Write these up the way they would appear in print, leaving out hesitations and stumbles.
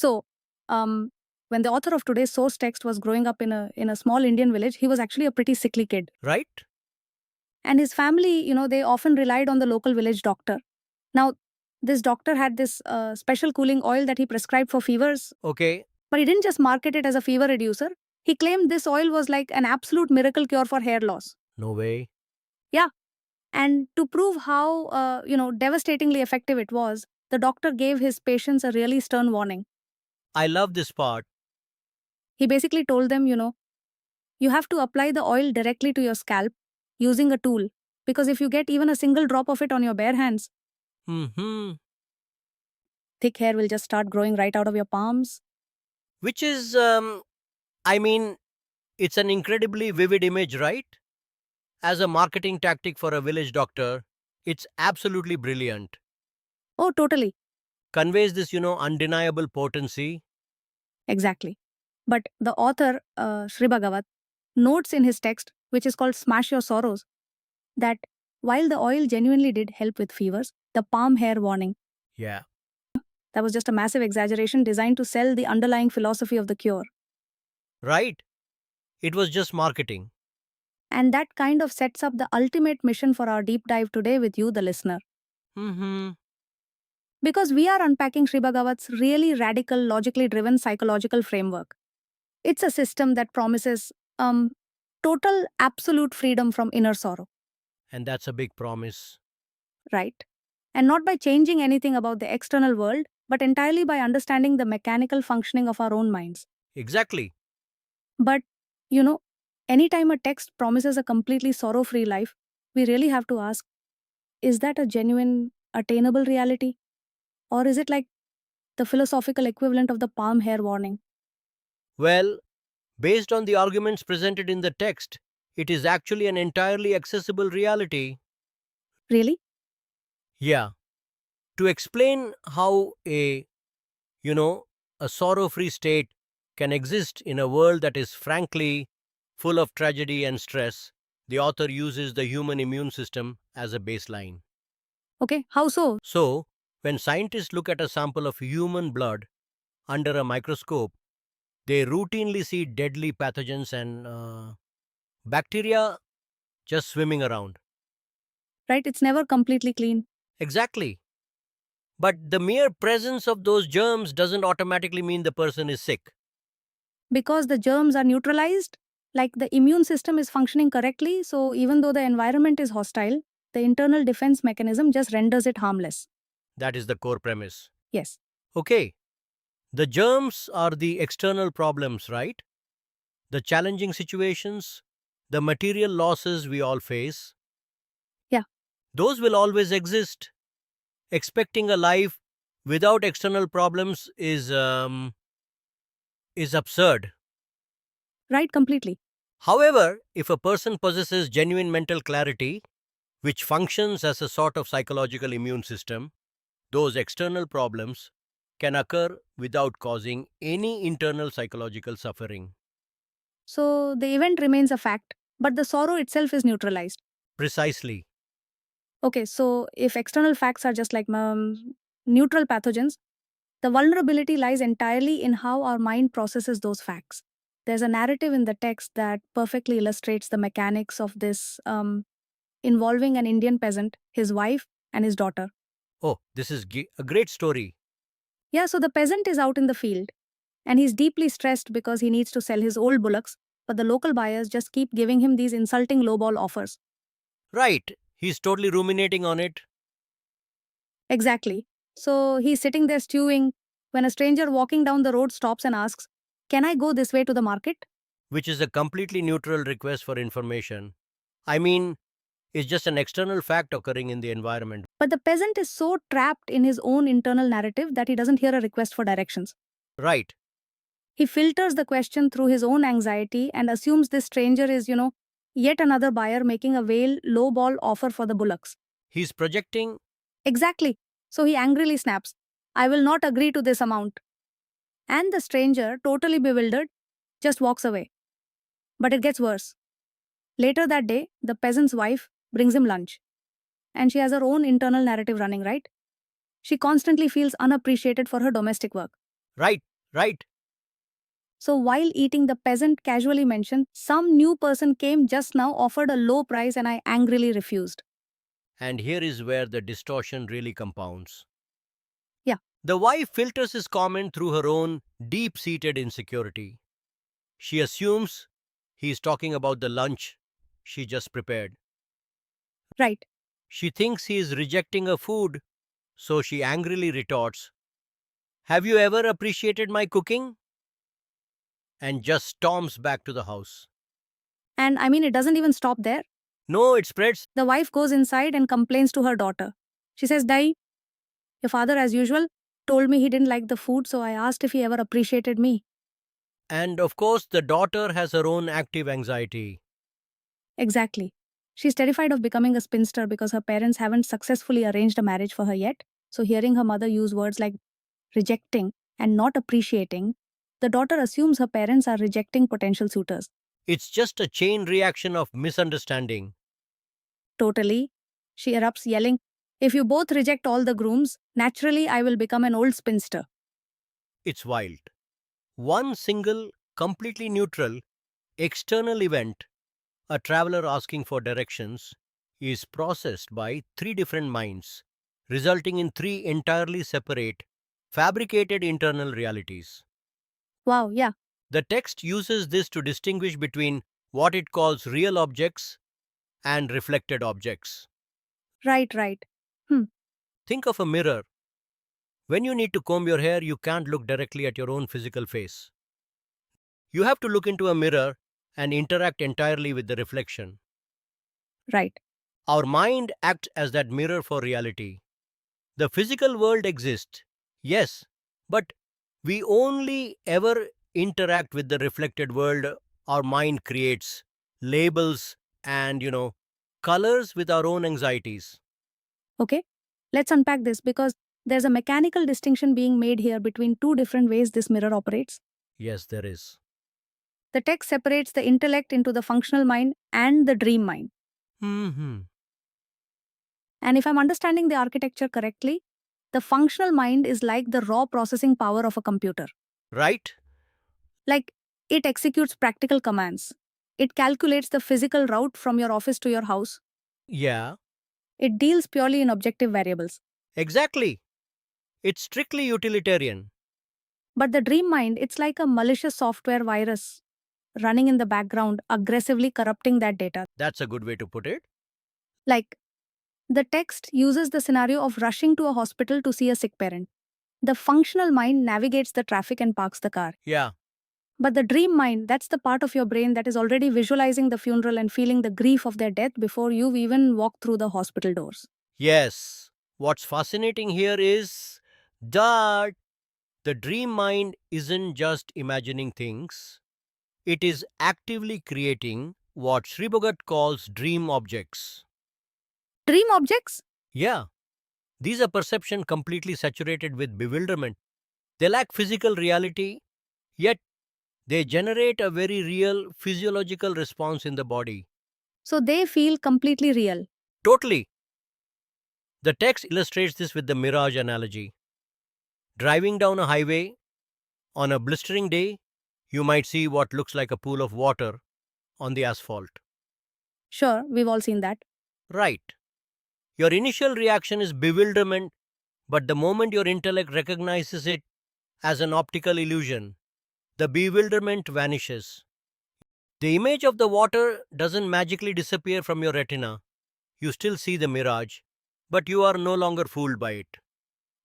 So, um, when the author of today's source text was growing up in a small Indian village, he was actually a pretty sickly kid. Right? And his family, they often relied on the local village doctor. Now, this doctor had this special cooling oil that he prescribed for fevers, Okay. but he didn't just market it as a fever reducer. He claimed this oil was like an absolute miracle cure for hair loss. No way. Yeah. And to prove how, devastatingly effective it was, the doctor gave his patients a really stern warning. I love this part. He basically told them, you have to apply the oil directly to your scalp using a tool. Because if you get even a single drop of it on your bare hands, Hmm. thick hair will just start growing right out of your palms. Which is, I mean, it's an incredibly vivid image, right? As a marketing tactic for a village doctor, it's absolutely brilliant. Oh, totally. Conveys this, undeniable potency. Exactly. But the author, Sri Bhagavat, notes in his text, which is called Smash Your Sorrows, that while the oil genuinely did help with fevers, the palm hair warning, Yeah. that was just a massive exaggeration designed to sell the underlying philosophy of the cure. Right? It was just marketing. And that kind of sets up the ultimate mission for our deep dive today with you, the listener. Hmm. Because we are unpacking Sri Bhagavat's really radical, logically driven psychological framework. It's a system that promises total, absolute freedom from inner sorrow, And that's a big promise. right? And not by changing anything about the external world, but entirely by understanding the mechanical functioning of our own minds. Exactly. But, you know, anytime a text promises a completely sorrow free life, we really have to ask, is that a genuine, attainable reality? Or is it like the philosophical equivalent of the palm hair warning? Well, based on the arguments presented in the text, it is actually an entirely accessible reality. Really? Yeah. To explain how you know, a sorrow free state can exist in a world that is frankly full of tragedy and stress, the author uses the human immune system as a baseline. Okay, how so? So, when scientists look at a sample of human blood under a microscope, they routinely see deadly pathogens and bacteria just swimming around. Right? It's never completely clean. Exactly. But the mere presence of those germs doesn't automatically mean the person is sick. Because the germs are neutralized, like the immune system is functioning correctly, so even though the environment is hostile, the internal defense mechanism just renders it harmless. That is the core premise. Yes. Okay, the germs are the external problems, right? The challenging situations, the material losses we all face, Yeah. those will always exist. Expecting a life without external problems is absurd. Right, completely. However, if a person possesses genuine mental clarity, which functions as a sort of psychological immune system, those external problems can occur without causing any internal psychological suffering. So the event remains a fact, but the sorrow itself is neutralized. Precisely. Okay, so if external facts are just like neutral pathogens, the vulnerability lies entirely in how our mind processes those facts. There's a narrative in the text that perfectly illustrates the mechanics of this, involving an Indian peasant, his wife, and his daughter. Oh, this is a great story. Yeah, so the peasant is out in the field and he's deeply stressed because he needs to sell his old bullocks, but the local buyers just keep giving him these insulting lowball offers. Right. He's totally ruminating on it, Exactly. So he's sitting there stewing when a stranger walking down the road stops and asks, "Can I go this way to the market?" which is a completely neutral request for information. I mean, it's just an external fact occurring in the environment. But the peasant is so trapped in his own internal narrative that he doesn't hear a request for directions. Right. He filters the question through his own anxiety and assumes this stranger is, yet another buyer making a veiled lowball offer for the bullocks. He's projecting. Exactly. So he angrily snaps, "I will not agree to this amount." And the stranger, totally bewildered, just walks away. But it gets worse. Later that day, the peasant's wife brings him lunch. And she has her own internal narrative running, right? She constantly feels unappreciated for her domestic work. Right. Right? So while eating, the peasant casually mentioned, some new person came just now, offered a low price, and I angrily refused. And here is where the distortion really compounds. Yeah, The wife filters his comment through her own deep seated insecurity. She assumes he is talking about the lunch she just prepared. right. She thinks he is rejecting her food, so she angrily retorts, "Have you ever appreciated my cooking?" and just storms back to the house. And I mean, it doesn't even stop there. No, it spreads. The wife goes inside and complains to her daughter. She says, Dai, your father, as usual, told me he didn't like the food, so I asked if he ever appreciated me. And of course, the daughter has her own active anxiety. Exactly. She's terrified of becoming a spinster because her parents haven't successfully arranged a marriage for her yet. So, hearing her mother use words like rejecting and not appreciating, the daughter assumes her parents are rejecting potential suitors. It's just a chain reaction of misunderstanding. Totally. She erupts, yelling, if you both reject all the grooms, naturally I will become an old spinster. It's wild. One single, completely neutral, external event, a traveler asking for directions, is processed by three different minds, resulting in three entirely separate, fabricated internal realities. Wow, yeah, The text uses this to distinguish between what it calls real objects and reflected objects. right. Hmm, Think of a mirror. When you need to comb your hair, you can't look directly at your own physical face. You have to look into a mirror and interact entirely with the reflection. right. Our mind acts as that mirror for reality. The physical world exists, yes, but we only ever interact with the reflected world our mind creates, labels, and, colors with our own anxieties. Okay, let's unpack this because there's a mechanical distinction being made here between two different ways this mirror operates. Yes, there is. The text separates the intellect into the functional mind and the dream mind. Hmm. And if I'm understanding the architecture correctly, the functional mind is like the raw processing power of a computer. Right? Like, it executes practical commands. It calculates the physical route from your office to your house. Yeah, It deals purely in objective variables. exactly. It's strictly utilitarian. But the dream mind, it's like a malicious software virus running in the background, aggressively corrupting that data. That's a good way to put it. Like, the text uses the scenario of rushing to a hospital to see a sick parent. The functional mind navigates the traffic and parks the car. Yeah. But the dream mind, that's the part of your brain that is already visualizing the funeral and feeling the grief of their death before you've even walked through the hospital doors. Yes. What's fascinating here is that the dream mind isn't just imagining things, it is actively creating what Sri Bhagat calls dream objects. Dream objects? Yeah, these are perception completely saturated with bewilderment. They lack physical reality, yet they generate a very real physiological response in the body. So they feel completely real. Totally. The text illustrates this with the mirage analogy. Driving down a highway on a blistering day, you might see what looks like a pool of water on the asphalt. Sure, we've all seen that. Right. Your initial reaction is bewilderment, but the moment your intellect recognizes it as an optical illusion, the bewilderment vanishes. The image of the water doesn't magically disappear from your retina. You still see the mirage, but you are no longer fooled by it.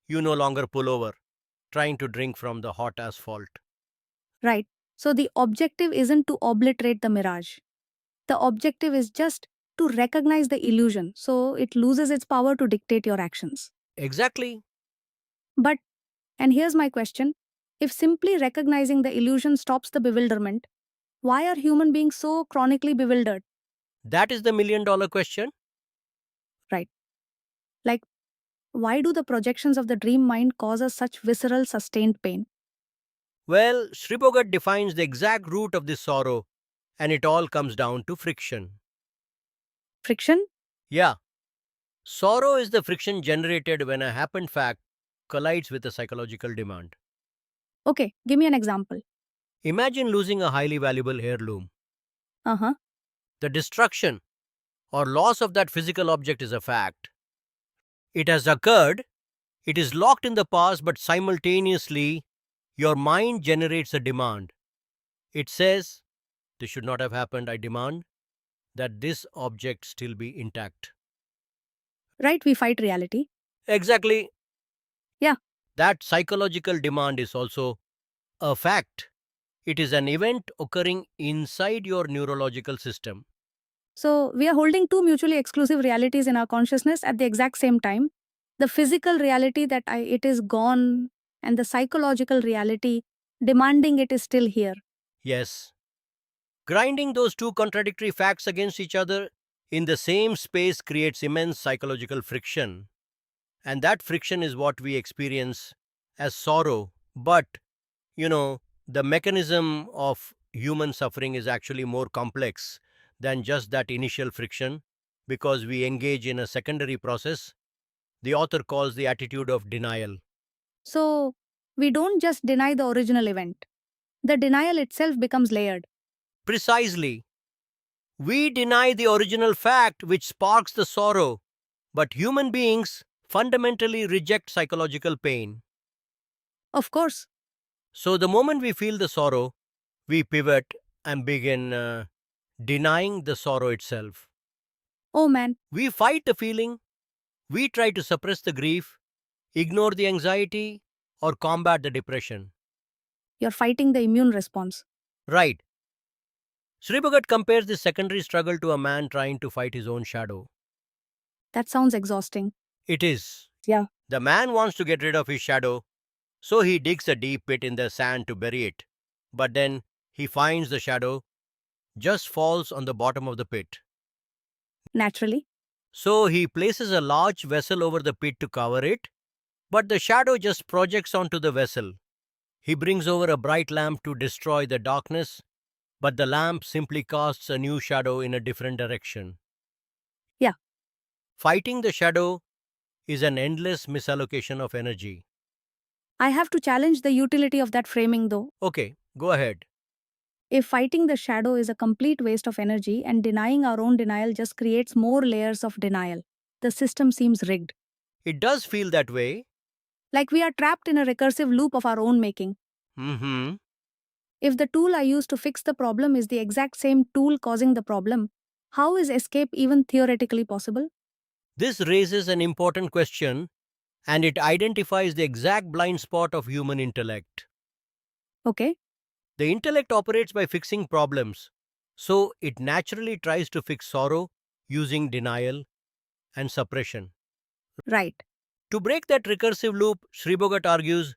You no longer pull over, trying to drink from the hot asphalt. Right. So the objective isn't to obliterate the mirage. The objective is just to recognize the illusion so it loses its power to dictate your actions. Exactly. But, and here's my question, if simply recognizing the illusion stops the bewilderment, why are human beings so chronically bewildered? That is the $1,000,000 question. Right. Like, why do the projections of the dream mind cause us such visceral, sustained pain? Well, Sri Bhagat defines the exact root of this sorrow, and it all comes down to friction. Friction? Yeah, sorrow is the friction generated when a happened fact collides with a psychological demand. Okay, give me an example. Imagine losing a highly valuable heirloom. Uh huh. The destruction or loss of that physical object is a fact. It has occurred, it is locked in the past, but simultaneously, your mind generates a demand. It says, "This should not have happened. I demand that this object still be intact." Right, we fight reality. Exactly. Yeah. That psychological demand is also a fact. It is an event occurring inside your neurological system. So we are holding two mutually exclusive realities in our consciousness at the exact same time. The physical reality that it is gone, and the psychological reality demanding it is still here. Yes. Grinding those two contradictory facts against each other in the same space creates immense psychological friction. And that friction is what we experience as sorrow. But, you know, the mechanism of human suffering is actually more complex than just that initial friction because we engage in a secondary process the author calls the attitude of denial. So we don't just deny the original event, the denial itself becomes layered. Precisely. We deny the original fact which sparks the sorrow, but human beings fundamentally reject psychological pain. Of course. So the moment we feel the sorrow, we pivot and begin denying the sorrow itself. Oh man, We fight the feeling, we try to suppress the grief, ignore the anxiety, or combat the depression. you're fighting the immune response. Right. Sri Bhagat compares this secondary struggle to a man trying to fight his own shadow. That sounds exhausting. It is. Yeah. The man wants to get rid of his shadow, so he digs a deep pit in the sand to bury it. But then he finds the shadow just falls on the bottom of the pit. Naturally. So he places a large vessel over the pit to cover it, but the shadow just projects onto the vessel. He brings over a bright lamp to destroy the darkness, but the lamp simply casts a new shadow in a different direction. Yeah. Fighting the shadow is an endless misallocation of energy. I have to challenge the utility of that framing though. Okay, go ahead. If fighting the shadow is a complete waste of energy and denying our own denial just creates more layers of denial, the system seems rigged. It does feel that way. Like we are trapped in a recursive loop of our own making. Hmm. If the tool I use to fix the problem is the exact same tool causing the problem, how is escape even theoretically possible? This raises an important question and it identifies the exact blind spot of human intellect. Okay, The intellect operates by fixing problems, so it naturally tries to fix sorrow using denial and suppression. right. To break that recursive loop, Sri Bhagat argues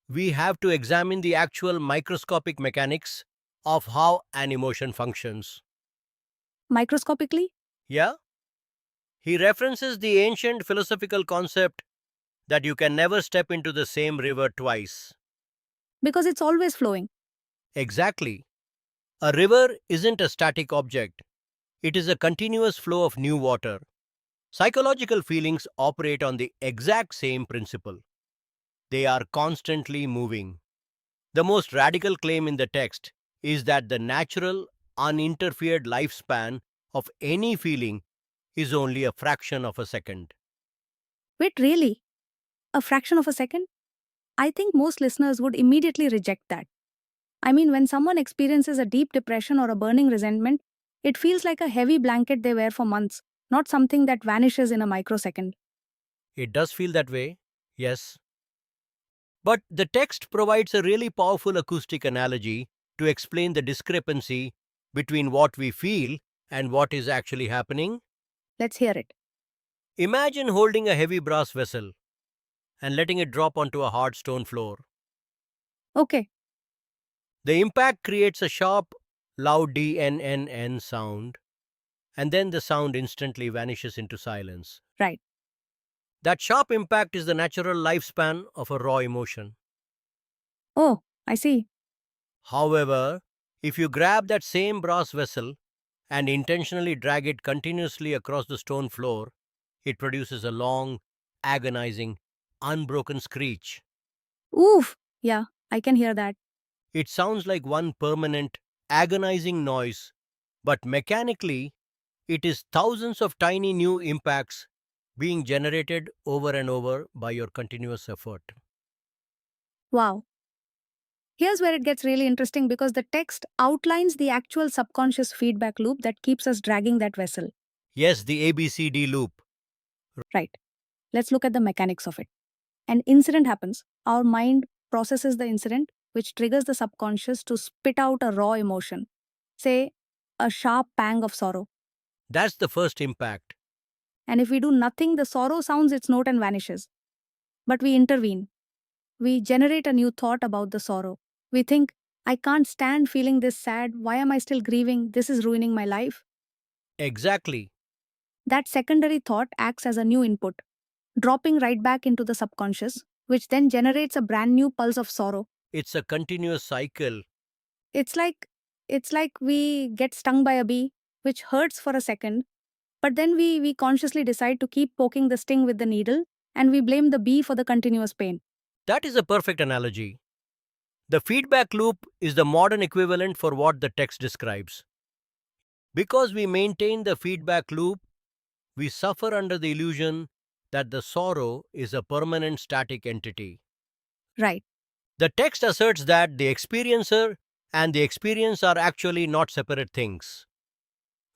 we have to examine the actual microscopic mechanics of how an emotion functions. Microscopically? Yeah? He references the ancient philosophical concept that you can never step into the same river twice. Because it's always flowing. Exactly. A river isn't a static object, it is a continuous flow of new water. Psychological feelings operate on the exact same principle. They are constantly moving. The most radical claim in the text is that the natural, uninterfered lifespan of any feeling is only a fraction of a second. Wait, really? A fraction of a second? I think most listeners would immediately reject that. I mean, when someone experiences a deep depression or a burning resentment, it feels like a heavy blanket they wear for months, not something that vanishes in a microsecond. It does feel that way, yes. But the text provides a really powerful acoustic analogy to explain the discrepancy between what we feel and what is actually happening. Let's hear it. Imagine holding a heavy brass vessel and letting it drop onto a hard stone floor. Okay, The impact creates a sharp, loud DNNN sound, and then the sound instantly vanishes into silence. right. That sharp impact is the natural lifespan of a raw emotion. Oh, I see. However, if you grab that same brass vessel and intentionally drag it continuously across the stone floor, it produces a long, agonizing, unbroken screech. Oof. Yeah, I can hear that. It sounds like one permanent, agonizing noise, but mechanically, it is thousands of tiny new impacts being generated over and over by your continuous effort. Wow. Here's where it gets really interesting because the text outlines the actual subconscious feedback loop that keeps us dragging that vessel. Yes, the ABCD loop. Right. Let's look at the mechanics of it. An incident happens, our mind processes the incident, which triggers the subconscious to spit out a raw emotion, say, a sharp pang of sorrow. That's the first impact. And if we do nothing, the sorrow sounds its note and vanishes. But we intervene. We generate a new thought about the sorrow. We think, I can't stand feeling this sad. Why am I still grieving? This is ruining my life. Exactly. That secondary thought acts as a new input, dropping right back into the subconscious, which then generates a brand new pulse of sorrow. It's a continuous cycle. It's like it's like we get stung by a bee, which hurts for a second, but then we consciously decide to keep poking the sting with the needle and we blame the bee for the continuous pain. That is a perfect analogy. The feedback loop is the modern equivalent for what the text describes. Because we maintain the feedback loop, we suffer under the illusion that the sorrow is a permanent static entity. Right. The text asserts that the experiencer and the experience are actually not separate things.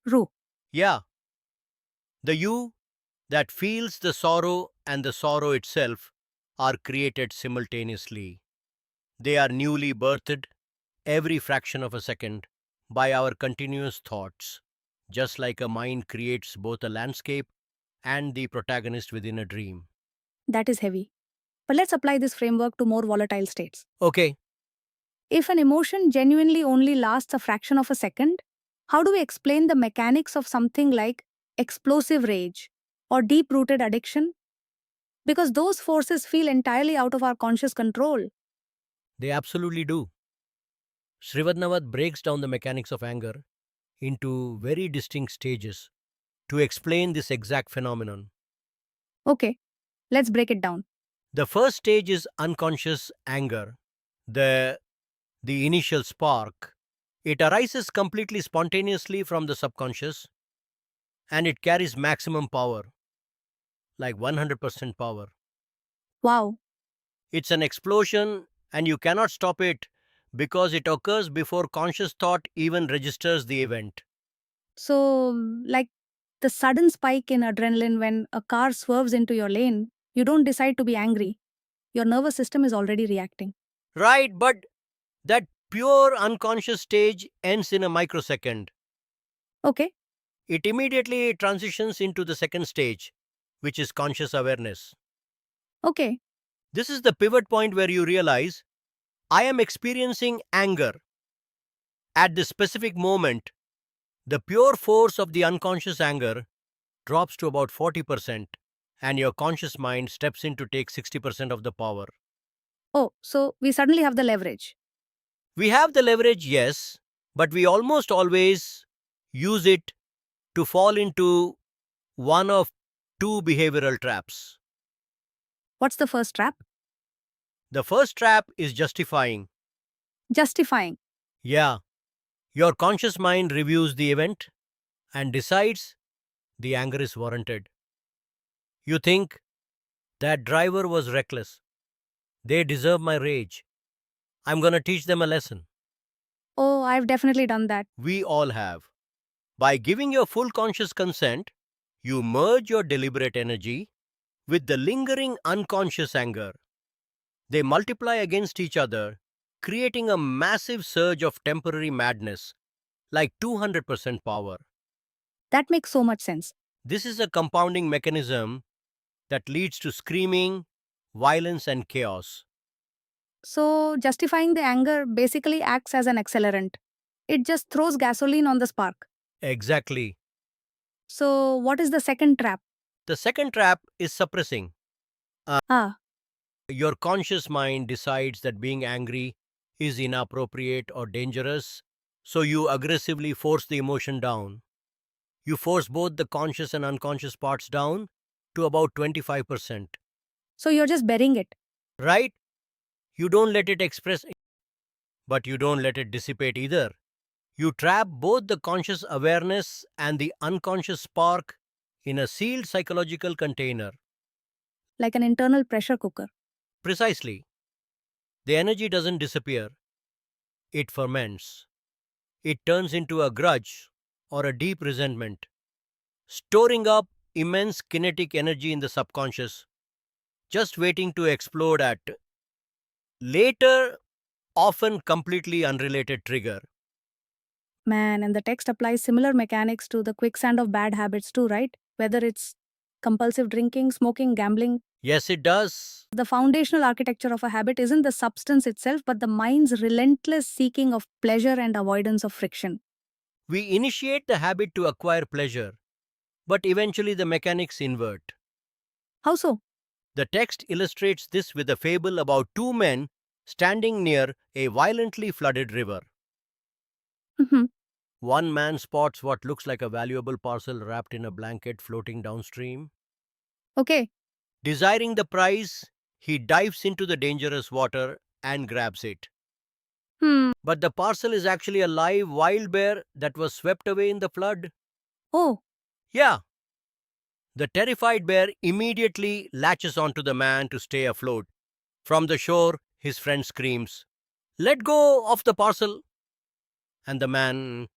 Rue. Yeah, the you that feels the sorrow and the sorrow itself are created simultaneously. They are newly birthed every fraction of a second by our continuous thoughts, just like a mind creates both a landscape and the protagonist within a dream. That is heavy. But let's apply this framework to more volatile states. Okay, If an emotion genuinely only lasts a fraction of a second, how do we explain the mechanics of something like explosive rage or deep rooted addiction? Because those forces feel entirely out of our conscious control. they absolutely do. Srivadnavad breaks down the mechanics of anger into very distinct stages to explain this exact phenomenon. Okay, let's break it down. The first stage is unconscious anger, the, the initial spark. It arises completely spontaneously from the subconscious and it carries maximum power, like 100% power. Wow. It's an explosion and you cannot stop it because it occurs before conscious thought even registers the event. So, like the sudden spike in adrenaline when a car swerves into your lane, you don't decide to be angry. Your nervous system is already reacting. Right, but that pure unconscious stage ends in a microsecond. Okay, It immediately transitions into the second stage, which is conscious awareness. okay. This is the pivot point where you realize I am experiencing anger. At this specific moment, the pure force of the unconscious anger drops to about 40%, and your conscious mind steps in to take 60% of the power. Oh, so we suddenly have the leverage. We have the leverage, yes, but we almost always use it to fall into one of two behavioral traps. What's the first trap? The first trap is justifying. Justifying. Yeah, your conscious mind reviews the event and decides the anger is warranted. You think that driver was reckless. They deserve my rage. I'm gonna teach them a lesson. Oh, I've definitely done that. We all have. By giving your full conscious consent, you merge your deliberate energy with the lingering unconscious anger. They multiply against each other, creating a massive surge of temporary madness, like 200% power. That makes so much sense. This is a compounding mechanism that leads to screaming, violence, and chaos. So, justifying the anger basically acts as an accelerant. It just throws gasoline on the spark. Exactly. So, what is the second trap? The second trap is suppressing. Ah, Your conscious mind decides that being angry is inappropriate or dangerous, so you aggressively force the emotion down. You force both the conscious and unconscious parts down to about 25%. so you're just burying it. Right? You don't let it express, but you don't let it dissipate either. You trap both the conscious awareness and the unconscious spark in a sealed psychological container. like an internal pressure cooker. Precisely. The energy doesn't disappear, it ferments. It turns into a grudge or a deep resentment, storing up immense kinetic energy in the subconscious, just waiting to explode at later, often completely unrelated trigger. Man, and the text applies similar mechanics to the quicksand of bad habits too, right? Whether it's compulsive drinking, smoking, gambling. Yes, it does. The foundational architecture of a habit isn't the substance itself, but the mind's relentless seeking of pleasure and avoidance of friction. We initiate the habit to acquire pleasure, but eventually the mechanics invert. How so? The text illustrates this with a fable about two men standing near a violently flooded river. Mhm. One man spots what looks like a valuable parcel wrapped in a blanket floating downstream. Okay. Desiring the prize, he dives into the dangerous water and grabs it. Hmm. But the parcel is actually a live wild bear that was swept away in the flood. Oh, Yeah, the terrified bear immediately latches onto the man to stay afloat. From the shore, his friend screams, "Let go of the parcel!" And the man,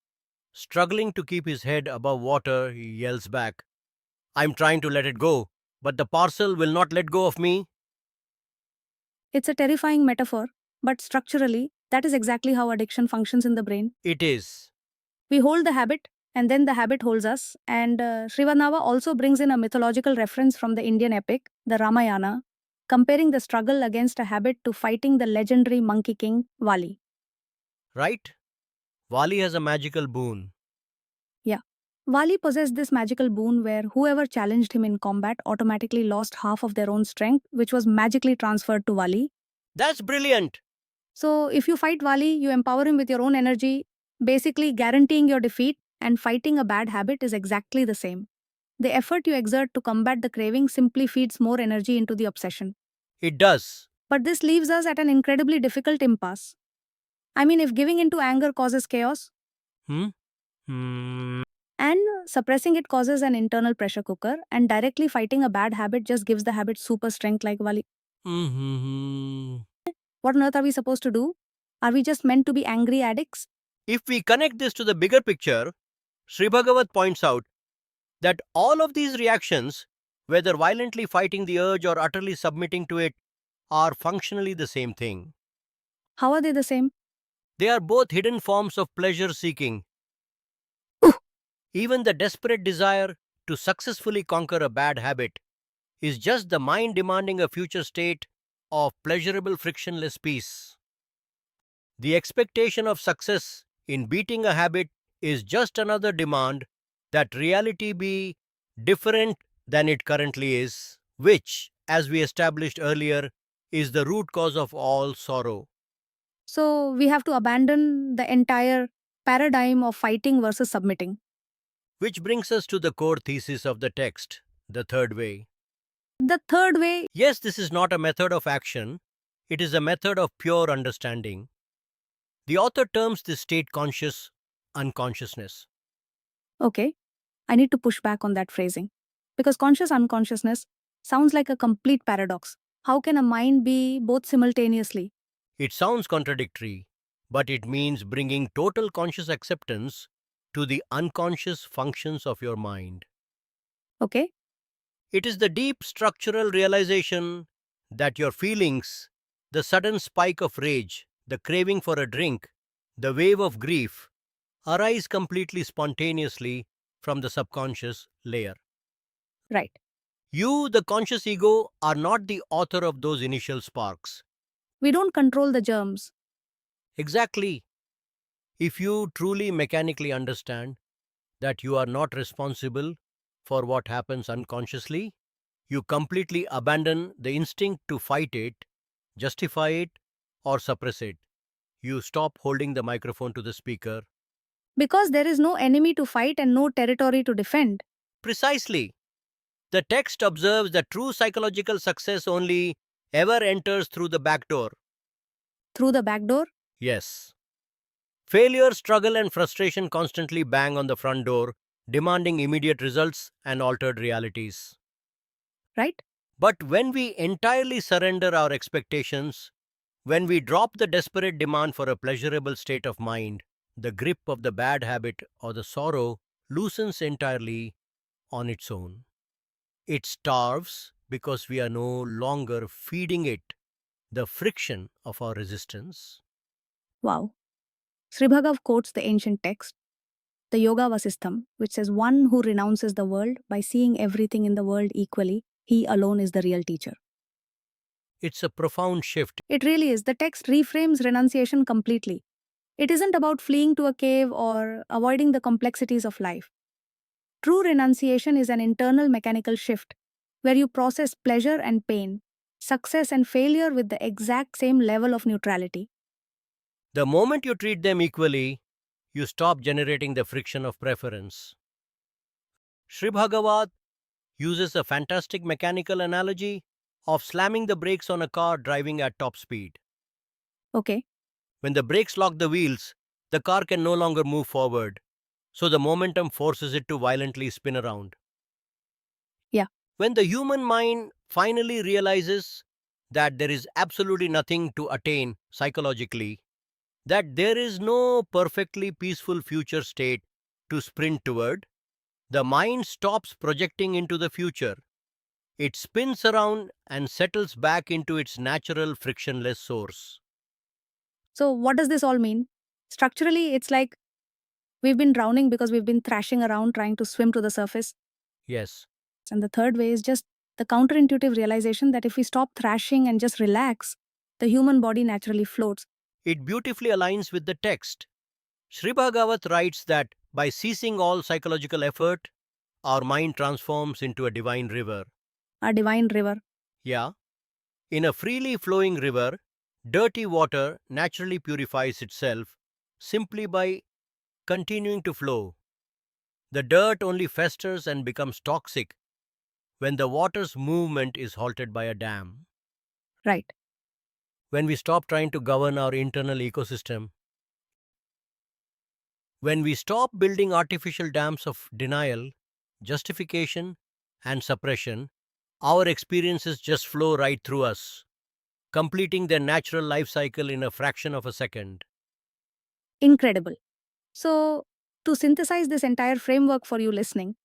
struggling to keep his head above water, yells back, "I'm trying to let it go, but the parcel will not let go of me." it's a terrifying metaphor, but structurally, that is exactly how addiction functions in the brain. It is. We hold the habit, and then the habit holds us. And Srivanava also brings in a mythological reference from the Indian epic, the Ramayana, comparing the struggle against a habit to fighting the legendary monkey king Vali. Right? Wali has a magical boon. Yeah. Vali possessed this magical boon where whoever challenged him in combat automatically lost half of their own strength, which was magically transferred to Vali. That's brilliant. So, if you fight Vali, you empower him with your own energy, basically guaranteeing your defeat, and fighting a bad habit is exactly the same. The effort you exert to combat the craving simply feeds more energy into the obsession. It does. But this leaves us at an incredibly difficult impasse. I mean, if giving into anger causes chaos, Hmm? Hmm. and suppressing it causes an internal pressure cooker, and directly fighting a bad habit just gives the habit super strength like Vali. Mhm. What on earth are we supposed to do? Are we just meant to be angry addicts? If we connect this to the bigger picture, Sri Bhagavat points out that all of these reactions, whether violently fighting the urge or utterly submitting to it, are functionally the same thing. How are they the same? They are both hidden forms of pleasure seeking. Even the desperate desire to successfully conquer a bad habit is just the mind demanding a future state of pleasurable, frictionless peace. The expectation of success in beating a habit is just another demand that reality be different than it currently is, which, as we established earlier, is the root cause of all sorrow. So we have to abandon the entire paradigm of fighting versus submitting. Which brings us to the core thesis of the text, the third way. The third way, Yes, this is not a method of action, it is a method of pure understanding. The author terms this state conscious unconsciousness. okay, I need to push back on that phrasing. Because conscious unconsciousness sounds like a complete paradox. How can a mind be both simultaneously? It sounds contradictory, but it means bringing total conscious acceptance to the unconscious functions of your mind. Okay, It is the deep structural realization that your feelings, the sudden spike of rage, the craving for a drink, the wave of grief, arise completely spontaneously from the subconscious layer. right. You, the conscious ego, are not the author of those initial sparks. We don't control the germs. Exactly. If you truly mechanically understand that you are not responsible for what happens unconsciously, you completely abandon the instinct to fight it, justify it, or suppress it. You stop holding the microphone to the speaker. Because there is no enemy to fight and no territory to defend. Precisely. The text observes that true psychological success only ever enters through the back door. through the back door, Yes. Failure, struggle, and frustration constantly bang on the front door, demanding immediate results and altered realities. right? But when we entirely surrender our expectations, when we drop the desperate demand for a pleasurable state of mind, the grip of the bad habit or the sorrow loosens entirely on its own. It starves because we are no longer feeding it the friction of our resistance. Wow. Sri Bhagav quotes the ancient text, the Yoga Vasistham, which says, "One who renounces the world by seeing everything in the world equally, he alone is the real teacher." It's a profound shift. It really is. The text reframes renunciation completely. It isn't about fleeing to a cave or avoiding the complexities of life. True renunciation is an internal mechanical shift where you process pleasure and pain, success and failure with the exact same level of neutrality. The moment you treat them equally, you stop generating the friction of preference. Sri Bhagavat uses a fantastic mechanical analogy of slamming the brakes on a car driving at top speed. Okay, When the brakes lock the wheels, the car can no longer move forward, so the momentum forces it to violently spin around. yeah. When the human mind finally realizes that there is absolutely nothing to attain psychologically, that there is no perfectly peaceful future state to sprint toward, the mind stops projecting into the future. It spins around and settles back into its natural frictionless source. So, what does this all mean? Structurally, it's like we've been drowning because we've been thrashing around trying to swim to the surface. Yes, And the third way is just the counterintuitive realization that if we stop thrashing and just relax, the human body naturally floats. it beautifully aligns with the text. Sri Bhagavat writes that by ceasing all psychological effort, our mind transforms into a divine river. A divine river. Yeah, in a freely flowing river, dirty water naturally purifies itself simply by continuing to flow. The dirt only festers and becomes toxic when the water's movement is halted by a dam. Right. When we stop trying to govern our internal ecosystem, when we stop building artificial dams of denial, justification, and suppression, our experiences just flow right through us, completing their natural life cycle in a fraction of a second. Incredible. So, to synthesize this entire framework for you listening,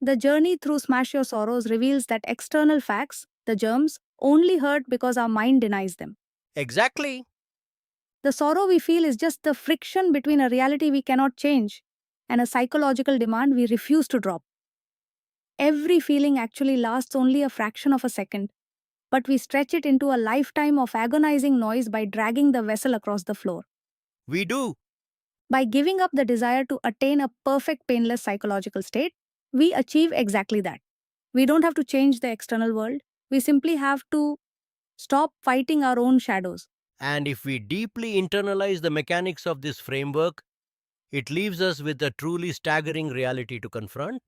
the journey through Smash Your Sorrows reveals that external facts, the germs, only hurt because our mind denies them. Exactly. The sorrow we feel is just the friction between a reality we cannot change and a psychological demand we refuse to drop. Every feeling actually lasts only a fraction of a second, but we stretch it into a lifetime of agonizing noise by dragging the vessel across the floor. We do. By giving up the desire to attain a perfect painless psychological state, we achieve exactly that. We don't have to change the external world, we simply have to stop fighting our own shadows. And if we deeply internalize the mechanics of this framework, it leaves us with a truly staggering reality to confront.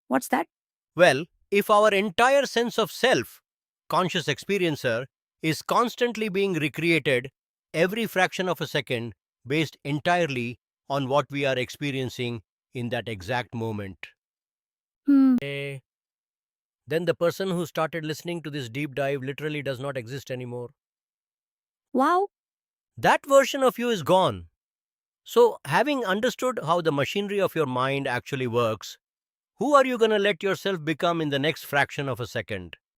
What's that? Well, if our entire sense of self, conscious experiencer, is constantly being recreated every fraction of a second based entirely on what we are experiencing in that exact moment, Hmm. then the person who started listening to this deep dive literally does not exist anymore. Wow. That version of you is gone. So, having understood how the machinery of your mind actually works, who are you going to let yourself become in the next fraction of a second?